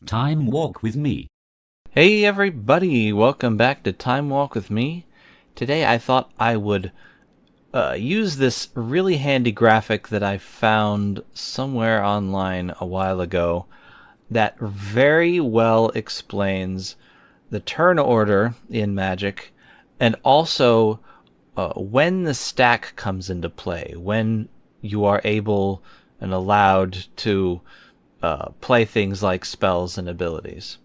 Time Walk with Me. Hey everybody, welcome back to Time Walk with me. Today I thought I would use this really handy graphic that I found somewhere online a while ago that very well explains the turn order in Magic and also when the stack comes into play, when you are able and allowed to play things like spells and abilities.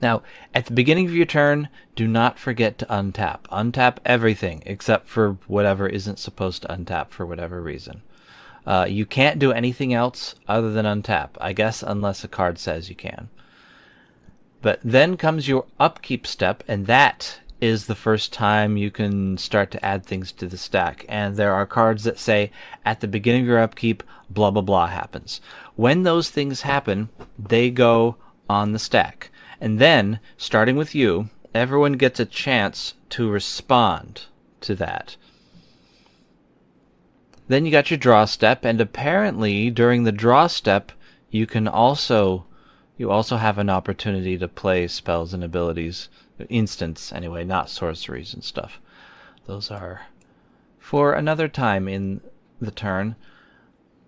Now, at the beginning of your turn, do not forget to untap. Untap everything except for whatever isn't supposed to untap for whatever reason. You can't do anything else other than untap, I guess, unless a card says you can. But then comes your upkeep step, and that is the first time you can start to add things to the stack. And there are cards that say, at the beginning of your upkeep, blah blah blah happens. When those things happen, they go on the stack. And then, starting with you, everyone gets a chance to respond to that. Then you got your draw step, and apparently during the draw step, you also have an opportunity to play spells and abilities, instants anyway, not sorceries and stuff. Those are for another time in the turn.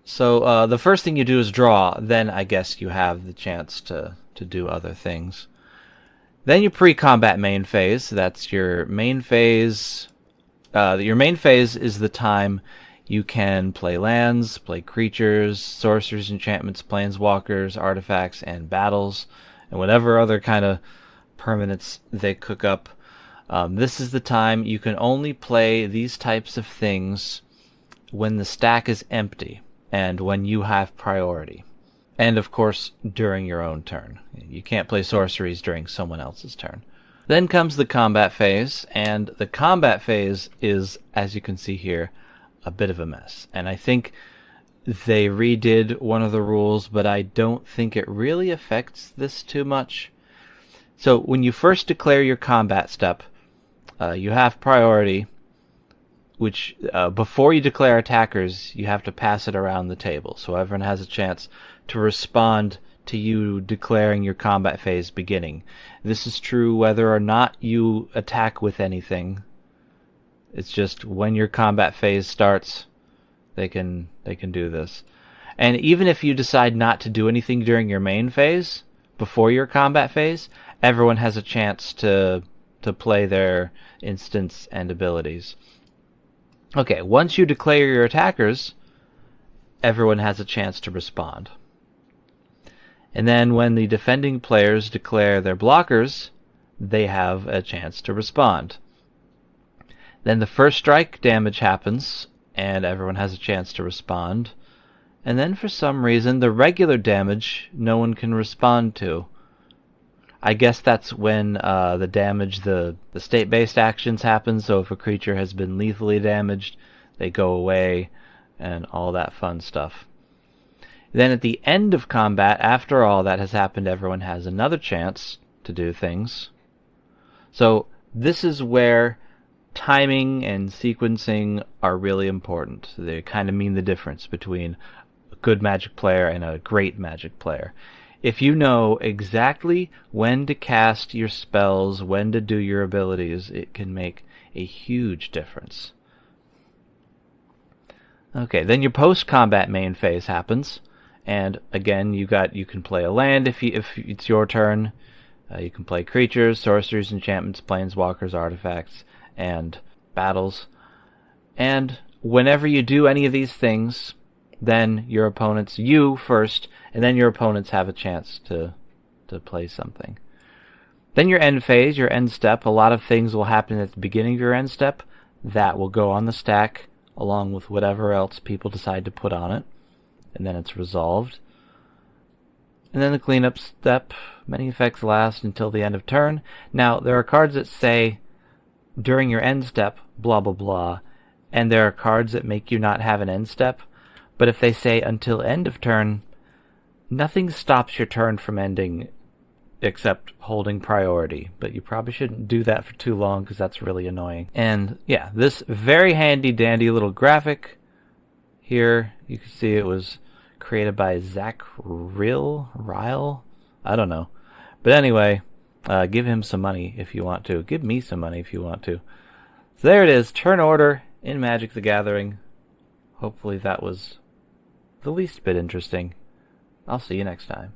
So the first thing you do is draw, then I guess you have the chance to do other things. Then your pre-combat main phase. That's your main phase. Your main phase is the time you can play lands, play creatures, sorceries, enchantments, planeswalkers, artifacts, and battles, and whatever other kind of permanents they cook up. This is the time you can only play these types of things when the stack is empty and when you have priority. And, of course, during your own turn. You can't play sorceries during someone else's turn. Then comes the combat phase, and the combat phase is, as you can see here, a bit of a mess. And I think they redid one of the rules, but I don't think it really affects this too much. So when you first declare your combat step, you have priority, which before you declare attackers, you have to pass it around the table, so everyone has a chance to respond to you declaring your combat phase beginning. This is true whether or not you attack with anything. It's just when your combat phase starts, they can do this. And even if you decide not to do anything during your main phase, before your combat phase, everyone has a chance to play their instants and abilities. Okay, once you declare your attackers, everyone has a chance to respond. And then when the defending players declare their blockers, they have a chance to respond. Then the first strike damage happens, and everyone has a chance to respond. And then for some reason, the regular damage no one can respond to. I guess that's when the damage, the state-based actions happen, so if a creature has been lethally damaged, they go away, and all that fun stuff. Then at the end of combat, after all that has happened, everyone has another chance to do things. So this is where timing and sequencing are really important. They kind of mean the difference between a good Magic player and a great Magic player. If you know exactly when to cast your spells, when to do your abilities, it can make a huge difference. Okay, then your post-combat main phase happens. And again, you can play a land if it's your turn. You can play creatures, sorceries, enchantments, planeswalkers, artifacts, and battles. And whenever you do any of these things, then your opponents, you first, and then your opponents have a chance to play something. Then your end phase, your end step, a lot of things will happen at the beginning of your end step. That will go on the stack, along with whatever else people decide to put on it. And then it's resolved. And then the cleanup step. Many effects last until the end of turn. Now, there are cards that say, during your end step, blah blah blah, and there are cards that make you not have an end step. But if they say until end of turn, nothing stops your turn from ending except holding priority. But you probably shouldn't do that for too long because that's really annoying. And yeah, this very handy dandy little graphic here, you can see it was created by Zach Ryle. I don't know. But anyway, give him some money if you want to. Give me some money if you want to. So there it is, turn order in Magic the Gathering. Hopefully that was the least bit interesting. I'll see you next time.